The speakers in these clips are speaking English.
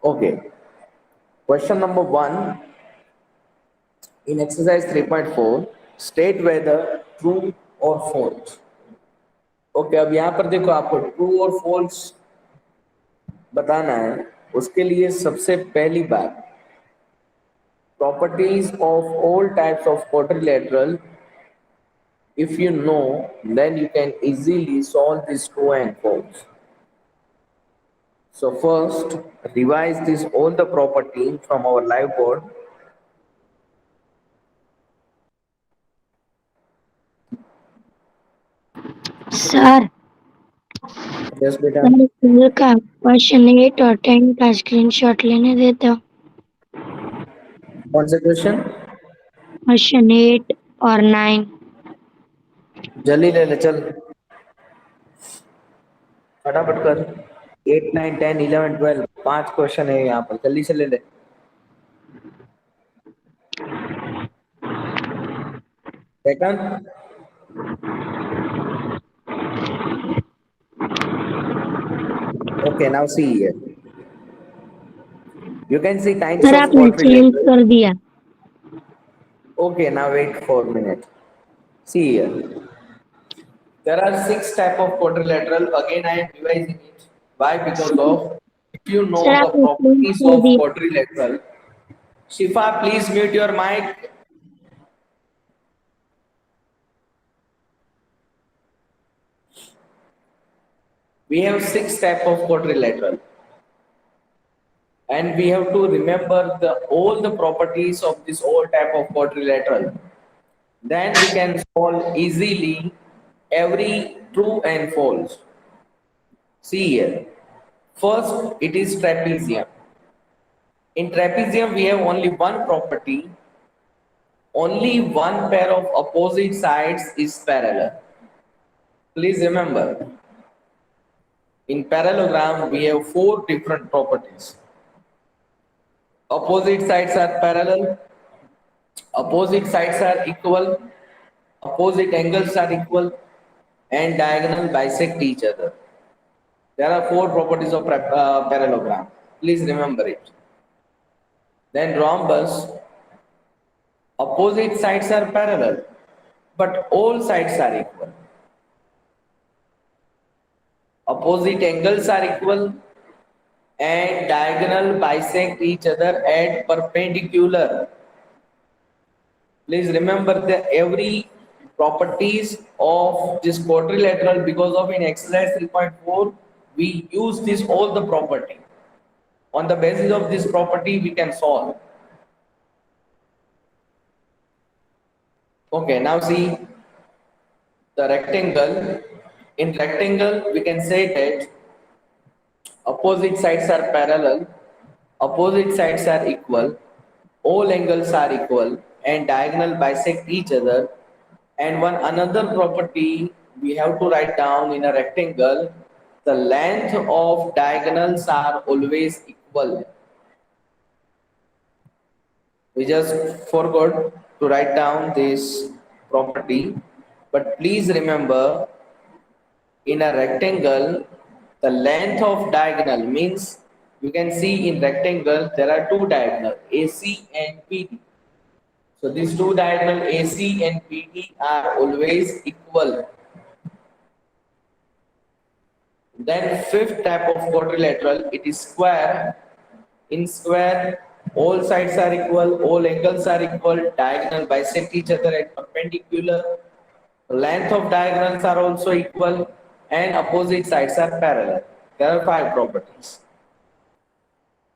Okay. Question number one in exercise 3.4, state whether true or false. Okay, अब यहाँ पर देखो आपको ट्रू और फॉल्स बताना है। उसके लिए सबसे पहली बात, properties of all types of quadrilateral, if you know, then you can easily solve this true and false. So first, revise this all the property from our live board. Sir Yes, beta. Sir का question 8 और 10 का screenshot लेने देते हो। कौन सा question? Question 8 और 9। जल्दी ले ले, चल फटाफट कर। 8, 9, 10, 11, 12, 5 क्वेश्चन है यहाँ पर, जल्दी से ले ले। Second, okay, now see here. You can see kinds sir of आपने चेंज quadrilateral. कर दिया। Okay, now wait for a minute. See here. There are 6 type of quadrilateral. Again, I am revising it. Why? Because of, if you sir know the आपने change properties कर of दिया। quadrilateral. Shifa, please mute your mic. We have 6 type of quadrilateral, and we have to remember the all the properties of this all type of quadrilateral. Then we can solve easily every true and false. See here. First, it is trapezium. In trapezium, we have only one property. Only one pair of opposite sides is parallel. Please remember, in parallelogram, we have 4 different properties. Opposite sides are parallel, opposite sides are equal, opposite angles are equal, and diagonal bisect each other. There are 4 properties of parallelogram. Please remember it. Then rhombus, opposite sides are parallel, but all sides are equal. Opposite angles are equal and diagonal bisect each other at perpendicular. Please remember that every properties of this quadrilateral, because of in exercise 3.4 we use this all the property. On the basis of this property we can solve. Okay, now see the rectangle. In rectangle we can say that opposite sides are parallel, opposite sides are equal, all angles are equal, and diagonal bisect each other. And one another property we have to write down in a rectangle, the length of diagonals are always equal. We just forgot to write down this property, but please remember, in a rectangle, the length of diagonal means, you can see in rectangle there are 2 diagonal, AC and PD. So these 2 diagonal AC and PD are always equal. Then fifth type of quadrilateral, it is square. In square, all sides are equal, all angles are equal, diagonal bisect each other at perpendicular, length of diagonals are also equal, and opposite sides are parallel. There are 5 properties.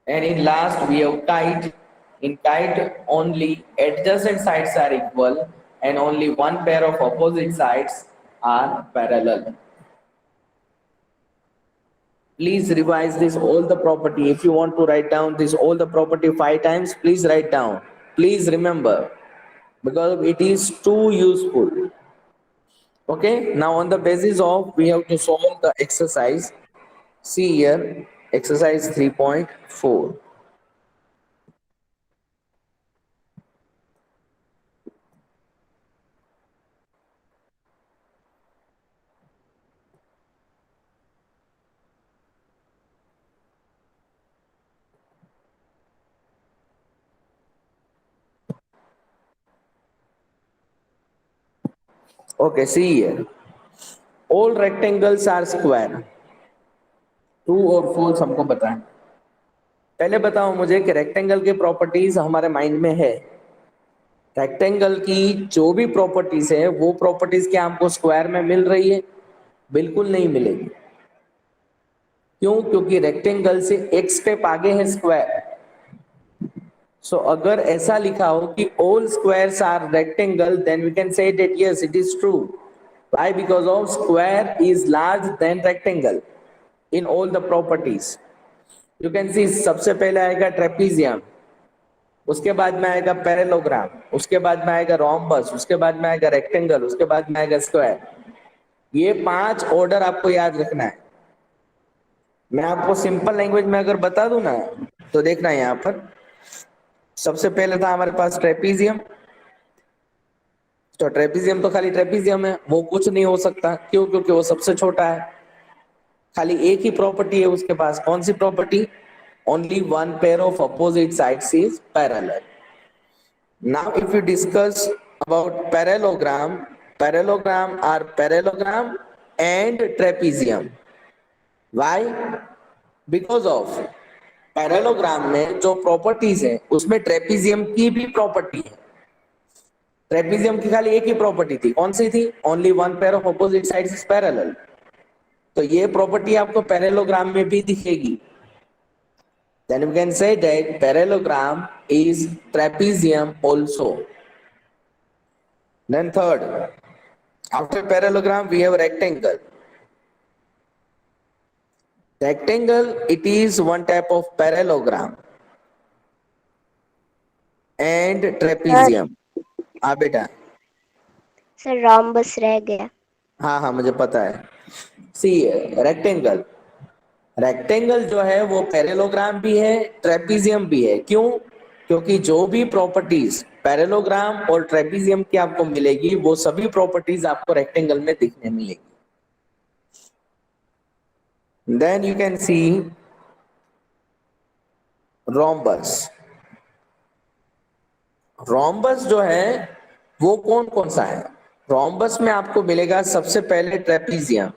And in last we have kite. In kite, only adjacent sides are equal and only one pair of opposite sides are parallel. Please revise this all the property. If you want to write down this all the property 5 times, please write down. Please remember, because it is too useful. Okay, now on the basis of we have to solve the exercise. See here, exercise 3.4. Okay, see here. All rectangles are square. True और false हमको बताएं। पहले बताओ मुझे कि rectangle की properties हमारे mind में है। रेक्टेंगल की जो भी प्रॉपर्टीज है वो प्रॉपर्टीज क्या हमको स्क्वायर में मिल रही है? बिल्कुल नहीं मिलेगी। क्यों? क्योंकि रेक्टेंगल से एक स्टेप आगे है स्क्वायर। सो अगर ऐसा लिखा हो कि all squares are rectangle, then we can say that yes it is true. Why? Because of square is large than rectangle in all the properties. You can see सबसे पहले आएगा ट्रेपीजियम, उसके बाद में आएगा पैरेललोग्राम, उसके बाद में आएगा रोम्बस, उसके बाद में आएगा रेक्टेंगल, उसके बाद में आएगा स्क्वायर। ये 5 ऑर्डर आपको याद रखना है। मैं आपको सिंपल लैंग्वेज में अगर बता दूं ना, तो देखना यहां पर सबसे पहले था हमारे पास ट्रेपीजियम। तो ट्रेपीजियम तो खाली ट्रेपीजियम है, वो कुछ नहीं हो सकता। क्यों? क्योंकि वो सबसे छोटा है। खाली एक ही प्रॉपर्टी है उसके पास। कौन सी property? Only one pair of opposite sides is parallel. Now, if we discuss about parallelogram, parallelogram are parallelogram and trapezium. Why? Because of parallelogram में जो प्रॉपर्टीज है उसमें ट्रेपीजियम की भी प्रॉपर्टी है। ट्रेपीजियम की खाली एक ही प्रॉपर्टी थी। कौन सी थी? Only one pair of opposite sides is parallel. तो ये प्रॉपर्टी आपको पैरेललोग्राम में भी दिखेगी। Then we can say that parallelogram is trapezium also. Then third, after parallelogram we have rectangle. Rectangle, it is one type of parallelogram and sir trapezium. हाँ बेटा। Sir rhombus रह गया। हाँ हाँ मुझे पता है। सी रेक्टेंगल, रेक्टेंगल जो है वो पैरेललोग्राम भी है, ट्रेपीजियम भी है। क्यों? क्योंकि जो भी प्रॉपर्टीज पैरेललोग्राम और ट्रेपीजियम की आपको मिलेगी वो सभी प्रॉपर्टीज आपको रेक्टेंगल में दिखने मिलेगी। Then you can see rhombus. Rhombus जो है वो कौन कौन सा है? रोम्बस में आपको मिलेगा सबसे पहले ट्रेपीजियम।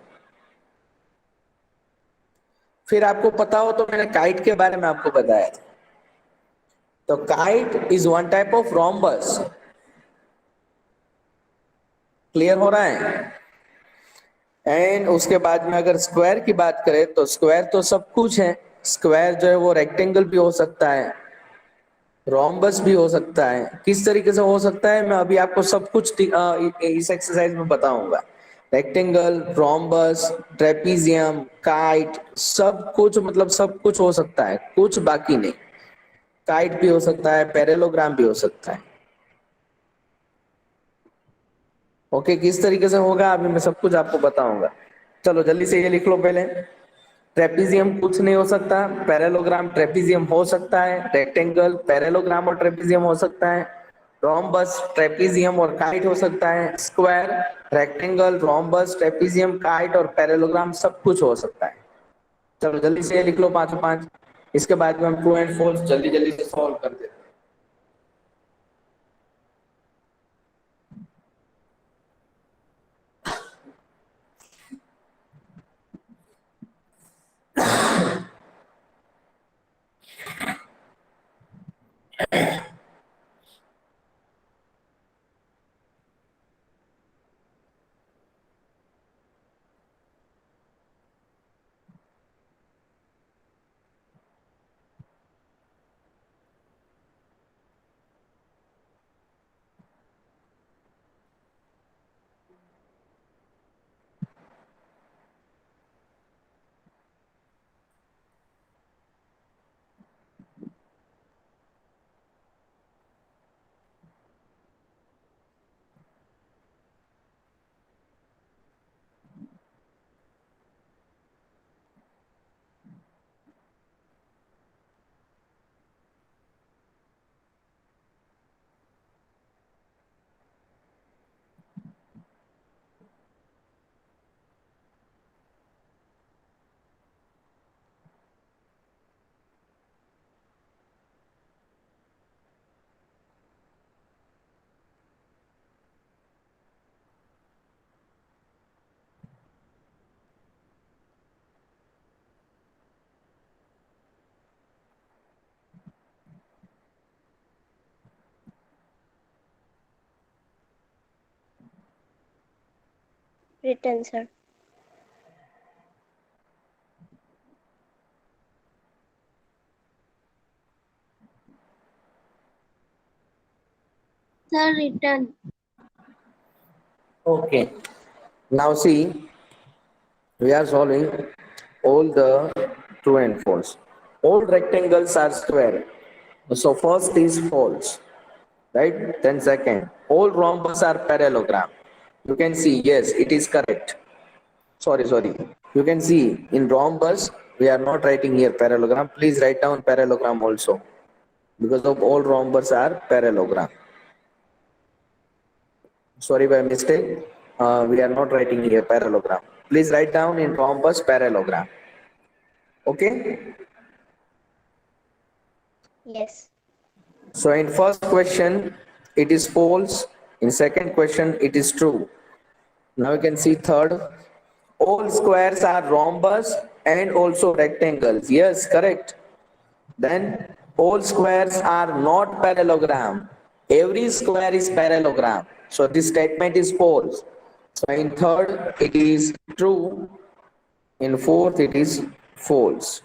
फिर आपको पता हो तो मैंने काइट के बारे में आपको बताया था। तो kite is one type of rhombus. Clear हो रहा है? एंड उसके बाद में अगर स्क्वायर की बात करें तो स्क्वायर तो सब कुछ है। स्क्वायर जो है वो रेक्टेंगल भी हो सकता है, रोम्बस भी हो सकता है। किस तरीके से हो सकता है मैं अभी आपको सब कुछ इस एक्सरसाइज में बताऊंगा। रेक्टेंगल, रोम्बस, ट्रेपीजियम, काइट, सब कुछ, मतलब सब कुछ हो सकता है, कुछ बाकी नहीं। काइट भी हो सकता है, पैरेललोग्राम भी हो सकता है। ओके, किस तरीके से होगा अभी मैं सब कुछ आपको बताऊंगा। चलो जल्दी से ये लिख लो पहले। ट्रेपीजियम कुछ नहीं हो सकता, पैरेललोग्राम ट्रेपीजियम हो सकता है, रेक्टेंगल पैरेललोग्राम और ट्रेपीजियम हो सकता है, रोम्बस ट्रेपीजियम और काइट हो सकता है, square rectangle rhombus trapezium kite और पैरेललोग्राम सब कुछ हो सकता है। चलो जल्दी से ये लिख लो पांचों पांच। इसके बाद में हम ट्रू एंड फॉल्स जल्दी जल्दी से सॉल्व कर देते हैं। Written, sir. Sir, written. Okay. Now see, we are solving all the true and false. All rectangles are square. So first is false, right? Then second, all rhombus are parallelogram. You can see, yes, it is correct. Sorry. You can see in rhombus, we are not writing here parallelogram. Please write down parallelogram also because of all rhombus are parallelogram. Sorry by mistake. We are not writing here parallelogram. Please write down in rhombus parallelogram. Okay. Yes. So in first question, it is false. In second question, it is true. Now you can see third. All squares are rhombus and also rectangles. Yes, correct. Then all squares are not parallelogram. Every square is parallelogram. So this statement is false. So in third, it is true. In fourth, it is false.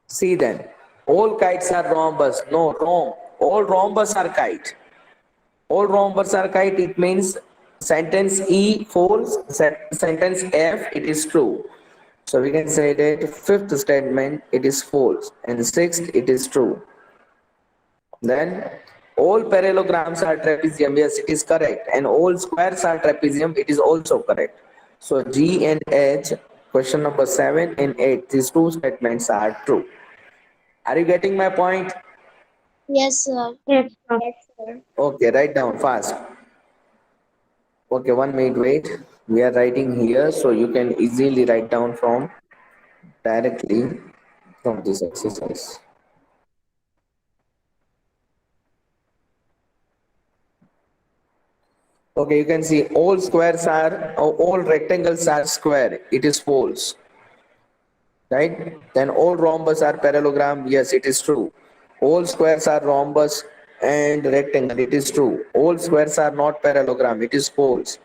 See then, all kites are rhombus. No, wrong. All rhombus are kite. All rhombus are kite. It means sentence E false, sentence F it is true. So we can say that fifth statement it is false and sixth it is true. Then all parallelograms are trapezium. Yes, it is correct. And all squares are trapezium. It is also correct. So G and H, question number 7 and 8, these two statements are true. Are you getting my point? Yes, sir. Yes, sir. Yes, sir. Okay, write down fast. Okay, 1 minute wait. We are writing here so you can easily write down from directly from this exercise. Okay, you can see all squares are, all rectangles are square. It is false, right? Then all rhombus are parallelogram. Yes, it is true. All squares are rhombus and rectangle. It is true. All squares are not parallelogram. It is false.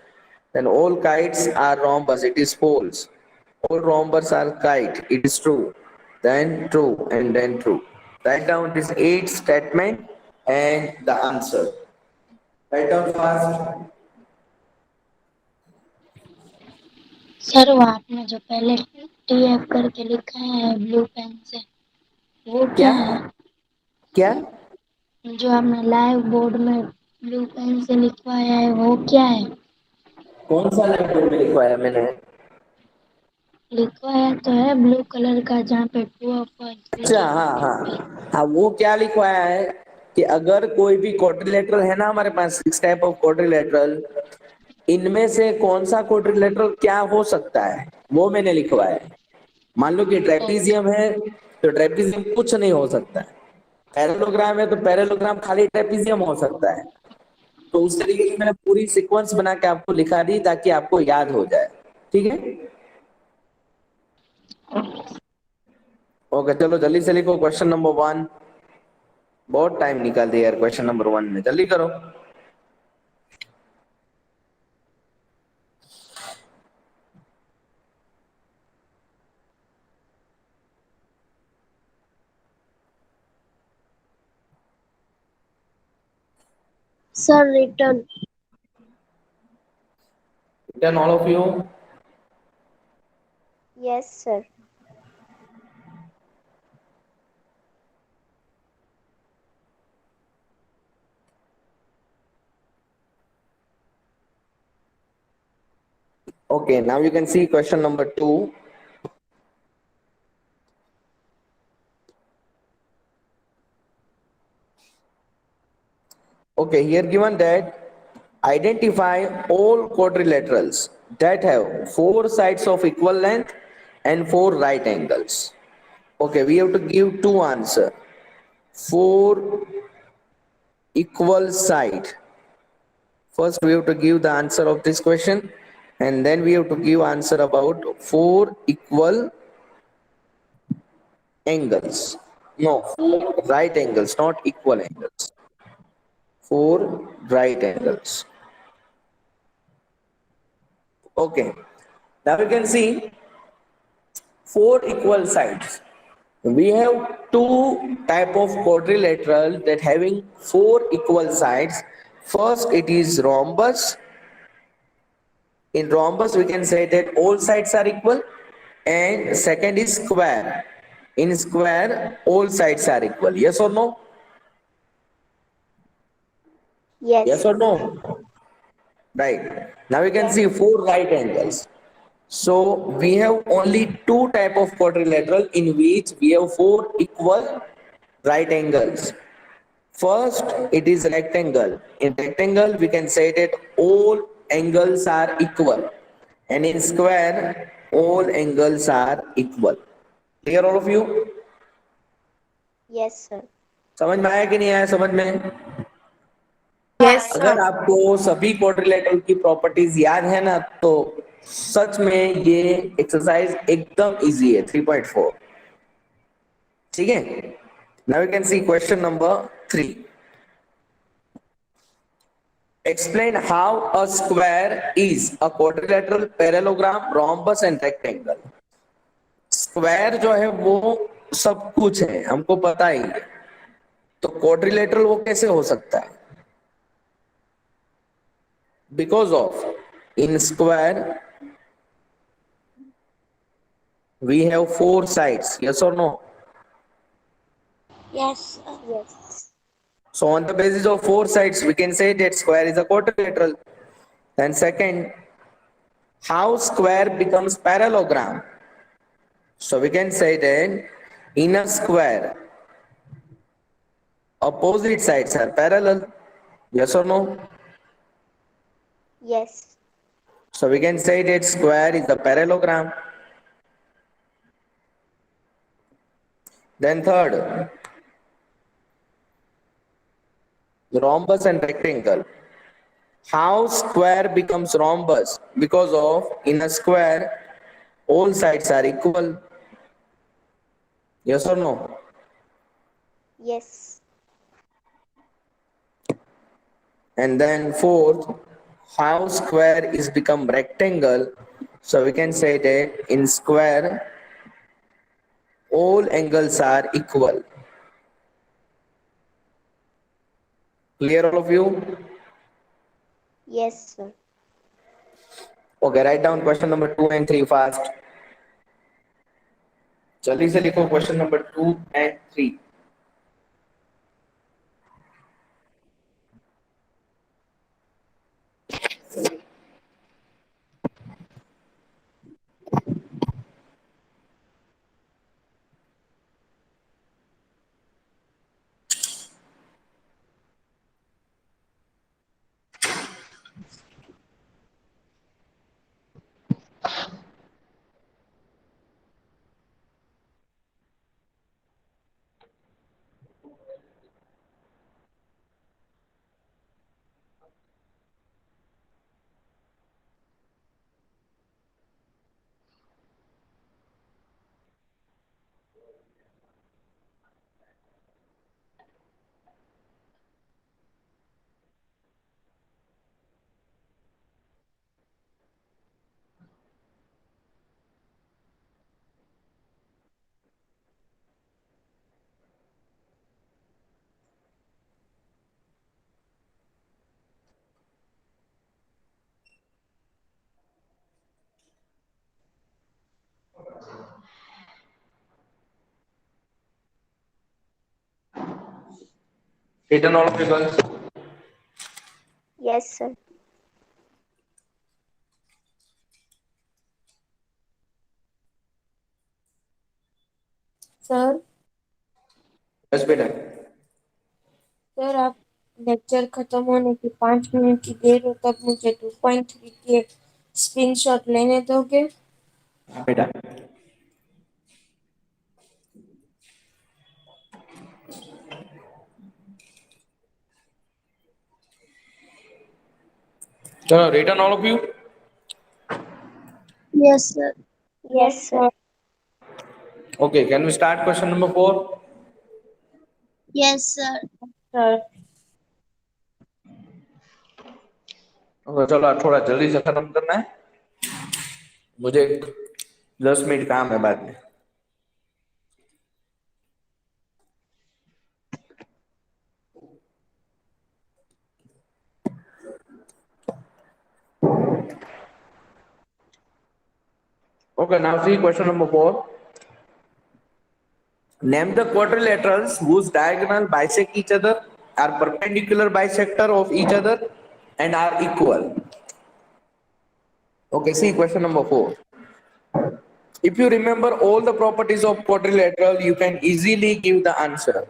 Then all kites are rhombus. It is false. All rhombus are kite. It is true. Then true and then true. Write down this 8 statement and the answer. Write down fast. Sir वो आपने जो पहले TF करके लिखा है blue pen से वो क्या क्या है? क्या जो आपने लाइव बोर्ड में ब्लू पेन से लिखवाया है वो क्या है? कौन सा लैपटॉप में लिखवाया मैंने? लिखवाया तो है ब्लू कलर का जहाँ पे 2 ऑफ अच्छा, हाँ, वो क्या लिखवाया है कि अगर कोई भी क्वाड्रिलेटरल है ना हमारे पास 6 टाइप ऑफ क्वाड्रिलेटरल, इनमें से कौन सा क्वाड्रिलेटरल क्या हो सकता है वो मैंने लिखवाया है। मान लो कि ट्रेपीजियम है तो ट्रेपीजियम कुछ नहीं हो सकता है, पैरेललोग्राम है तो पैरेललोग्राम खाली ट्रेपीजियम हो सकता है। तो उस तरीके से मैंने पूरी सीक्वेंस बना के आपको लिखा दी ताकि आपको याद हो जाए। ठीक है, ओके, चलो जल्दी से लिखो क्वेश्चन नंबर 1। बहुत टाइम निकाल दिया यार क्वेश्चन नंबर 1 में, जल्दी करो। Sir return. Can all of you? Yes, sir. Okay, now you can see question number 2. Okay, here given that identify all quadrilaterals that have 4 sides of equal length and 4 right angles. Okay, we have to give 2 answers. 4 equal side. First we have to give the answer of this question and then we have to give answer about 4 equal angles. No, 4 right angles, not equal angles. 4 right angles. Okay. Now you can see four equal sides. We have two type of quadrilateral that having four equal sides. First, it is rhombus. In rhombus, we can say that all sides are equal. And second is square. In square, all sides are equal. Yes or no? Yes Yes. or no? Right. Now we can Yes. see four right angles. So we have only two type of quadrilateral in which we have four equal right angles. First, it is rectangle. In rectangle, we can say that all angles are equal. And in square, all angles are equal. Clear all of you? Yes, sir. समझ में आया कि नहीं आया समझ में? Yes, अगर sir. आपको सभी क्वाड्रिलेटरल की प्रॉपर्टीज याद है ना तो सच में ये एक्सरसाइज एकदम इजी है 3.4. ठीक है. Now you can C question number 3. Explain how a square is a quadrilateral, parallelogram, rhombus and rectangle. Square जो है वो सब कुछ है हमको पता ही है, तो क्वाड्रिलेटरल वो कैसे हो सकता है? Because of in square we have four sides. Yes or no? Yes, sir. Yes. So on the basis of four sides, we can say that square is a quadrilateral. Then second, how square becomes parallelogram? So we can say that in a square, opposite sides are parallel. Yes or no? Yes. So we can say that square is a parallelogram. Then third, rhombus and rectangle. How square becomes rhombus? Because of in a square, all sides are equal. Yes or no? Yes. And then fourth, how square is become rectangle? So we can say that in square, all angles are equal. Clear all of you? Yes, sir. Okay, write down question number 2 and 3 fast. जल्दी से लिखो question number 2 and 3. Written all of you girls. Yes, sir. Sir Yes, बेटा. Sir आप lecture खत्म होने की 5 minute की देर हो तब मुझे 2.3 के स्क्रीनशॉट लेने दोगे? बेटा. चलो, written all of you. Yes, sir. Yes, sir. Okay, can we start question number 4? Yes, sir. Sir Okay, चलो थोड़ा जल्दी से खत्म करना है. मुझे 10 मिनट काम है बाद में. Okay, now see question number 4. Name the quadrilaterals whose diagonal bisect each other, are perpendicular bisector of each other, and are equal. Okay, see question number 4. If you remember all the properties of quadrilateral, you can easily give the answer.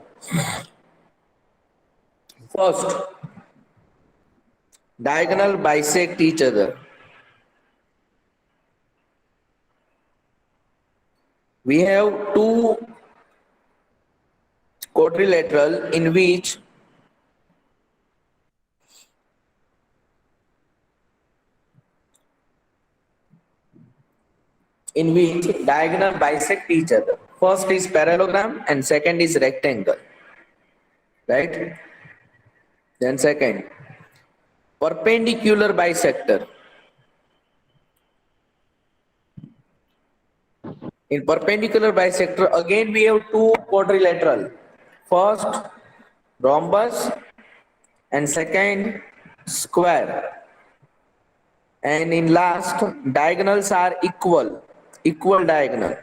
First, diagonal bisect each other. We have two quadrilateral in which diagonal bisect each other. First is parallelogram and second is rectangle. Right? Then second, perpendicular bisector. In perpendicular bisector, again we have two quadrilateral. First, rhombus and second, square. And in last, diagonals are equal diagonal.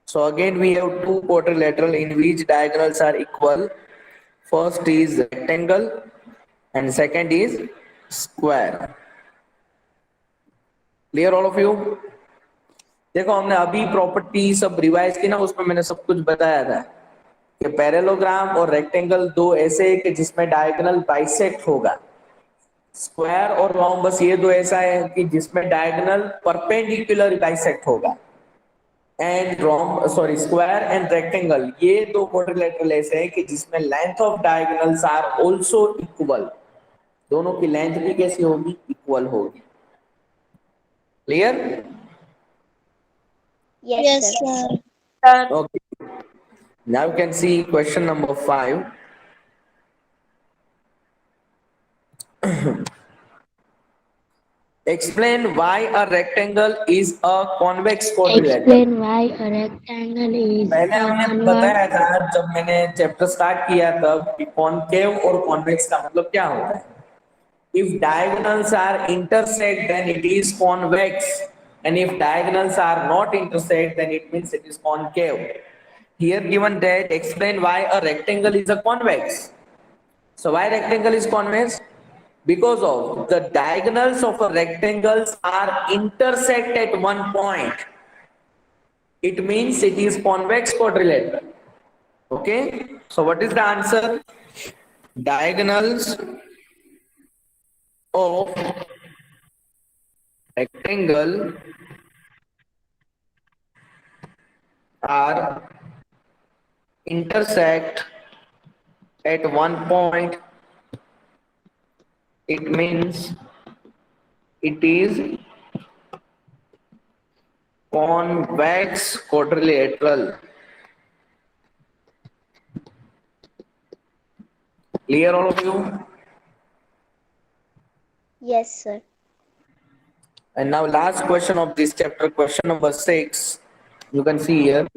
So again we have two quadrilateral in which diagonals are equal. First is rectangle and second is square. Clear all of you? देखो हमने अभी property सब revise की ना, उसमें मैंने सब कुछ बताया था कि पैरेललोग्राम और रेक्टेंगल दो ऐसे है कि जिसमें डायगोनल बाइसेक्ट होगा. स्क्वायर और रोम्बस ये दो ऐसा है कि जिसमें डायगोनल परपेंडिकुलर बाइसेक्ट होगा. एंड स्क्वायर एंड रेक्टेंगल ये दो क्वाड्रिलेटरल ऐसे है कि जिसमें length of diagonals are also equal. दोनों की लेंथ भी कैसी होगी? इक्वल होगी. Clear? Yes, sir. Sir, Okay. Now you can see question number 5. Explain why a rectangle is a convex quadrilateral. Explain why a rectangle is पहले a हमने convex. बताया था जब मैंने चैप्टर स्टार्ट किया तब कि कॉनकेव और कॉन्वेक्स का मतलब क्या होता है. If diagonals are intersect, then it is convex, and if diagonals are not intersect, then it means it is concave. Here given that, explain why a rectangle is a convex. So why rectangle is convex? Because of the diagonals of a rectangles are intersect at one point. It means it is convex quadrilateral. Okay. So what is the answer? Diagonals of rectangle are intersect at one point. It means it is convex quadrilateral. Clear all of you? Yes, sir. And now last question of this chapter, question number 6. You can see here.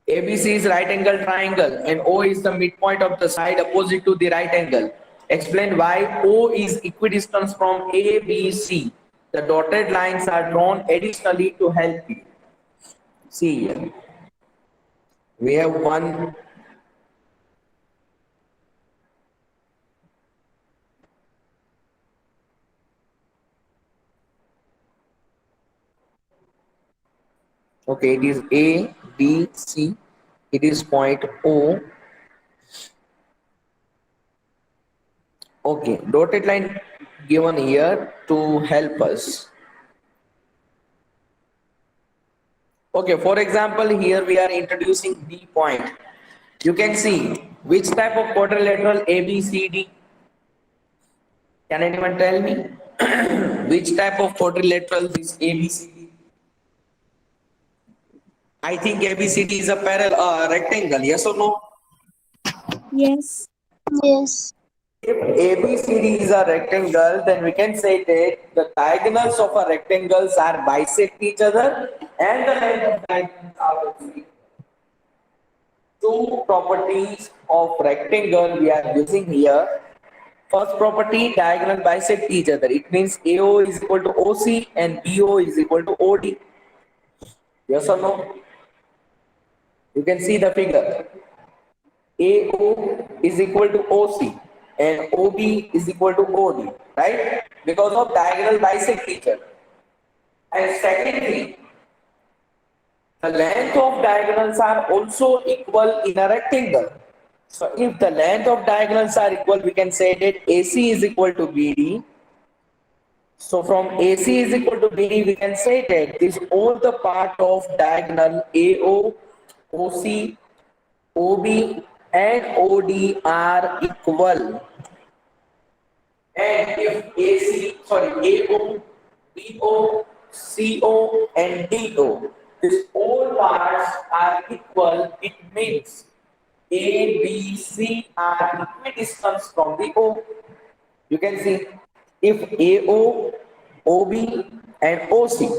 ABC is right angle triangle and O is the midpoint of the side opposite to the right angle. Explain why O is equidistant from ABC. The dotted lines are drawn additionally to help you. See here. We have one. Okay, it is A, B, C. It is point O. Okay, dotted line given here to help us. Okay, for example, here we are introducing B point. You can see which type of quadrilateral ABCD. Can anyone tell me which type of quadrilateral is ABCD? I think ABCD is a parallel rectangle. Yes or no? yes. Yes. If ABCD is a rectangle, then we can say that the diagonals of a rectangles are bisect each other and the length of diagonals are also equal. Two properties of rectangle we are using here. First property, diagonal bisect each other. It means AO is equal to OC and BO is equal to OD. Yes or no? You can see the figure. AO is equal to OC and OB is equal to OD, right? Because of diagonal bisect each other. And secondly, the length of diagonals are also equal in a rectangle. So if the length of diagonals are equal, we can say that AC is equal to BD. So from AC is equal to BD, we can say that this all the part of diagonal AO, OC, OB and OD are equal. And if AO, BO, CO and DO, these all parts are equal, it means A, B, C are equidistant from the O. You can see if AO, OB and OC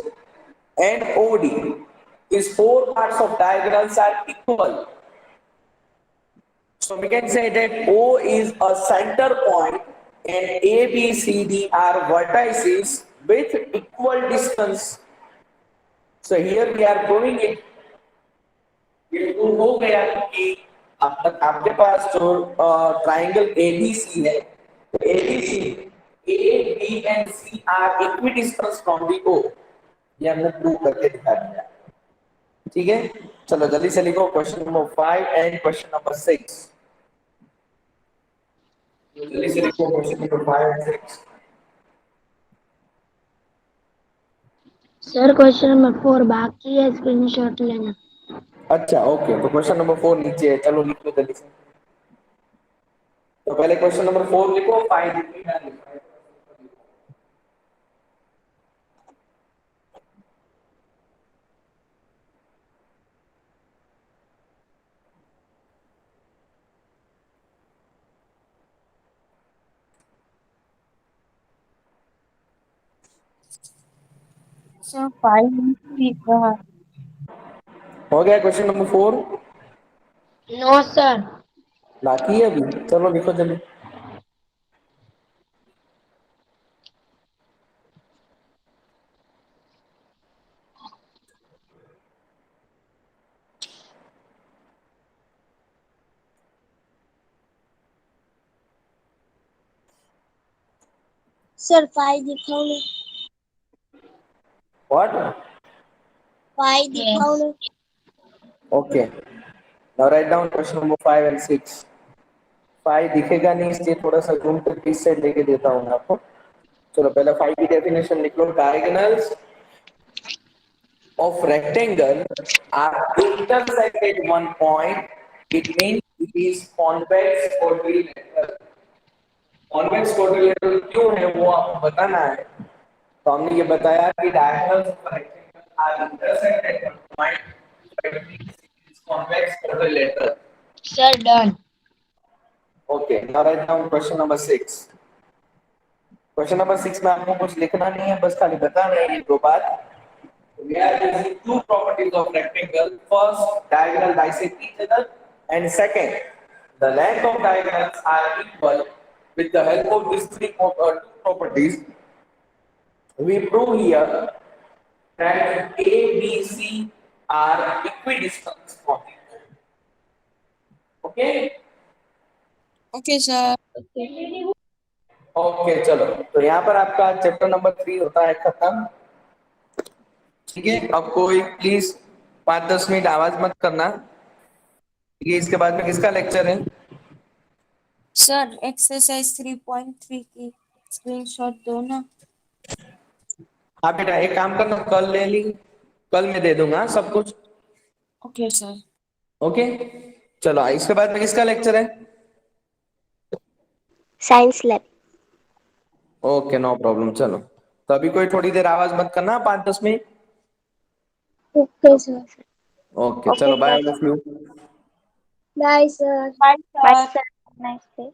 and OD, these four parts of diagonals are equal. So we can say that O is a center point and A, B, C, D are vertices with equal distance. So here we are proving it. ये prove हो गया कि अब तक आपके पास जो triangle ABC है, तो ABC A, B and C are equidistant from the O. ये हमने प्रूव करके दिखा दिया. ठीक है, चलो जल्दी से लिखो question number 5 and question number 6. जल्दी से लिखो question number 5 and 6. Sir question number 4 बाकी है, स्क्रीनशॉट लेना. अच्छा ओके, तो क्वेश्चन नंबर 4 नीचे है, चलो लिख लो जल्दी से. तो पहले क्वेश्चन नंबर 4 लिखो, 5 लिखना है. सर 5 लिख रहा है. हो गया क्वेश्चन नंबर 4? No sir. बाकी है अभी, चलो लिखो जल्दी. सर 5 दिखाओ ना. व्हाट? 5 दिखाओ ना. Okay, now write down question number 5 and 6. 5 दिखेगा नहीं इसलिए थोड़ा सा जूम करके इस साइड लेके देता हूँ मैं आपको. चलो पहले 5 की डेफिनेशन लिख लो. Diagonals of rectangle are intersect at one point. It means it is convex quadrilateral. Convex quadrilateral क्यों है वो आपको बताना है. तो हमने ये बताया कि diagonals of rectangle are intersect at one point. So it means it is convex quadrilateral. Sir done. Okay, now write down question number 6. Question number 6 में आपको कुछ लिखना नहीं है, बस खाली बताना है ये दो बात. We are using two properties of rectangle. First, diagonal bisect each other, and second, the length of diagonals are equal. With the help of these two properties, we prove here that A, B, C are equidistant from each other. Okay? Okay sir. Okay, चलो. तो यहाँ पर आपका chapter number 3 होता है खत्म. ठीक है, अब कोई प्लीज 5-10 मिनट आवाज मत करना. ठीक है, इसके बाद में किसका लेक्चर है? सर एक्सरसाइज 3.3 की स्क्रीनशॉट दो ना. हाँ बेटा, एक काम करना, कल ले ली, कल मैं दे दूंगा सब कुछ. Okay sir. ओके, चलो इसके बाद में किसका लेक्चर है? Science lab. Okay, no problem. चलो, तो अभी कोई थोड़ी देर आवाज मत करना, 5-10 मिनट. Okay sir. ओके, चलो bye all of you. Bye sir. Bye bye sir. Sir. Nice day.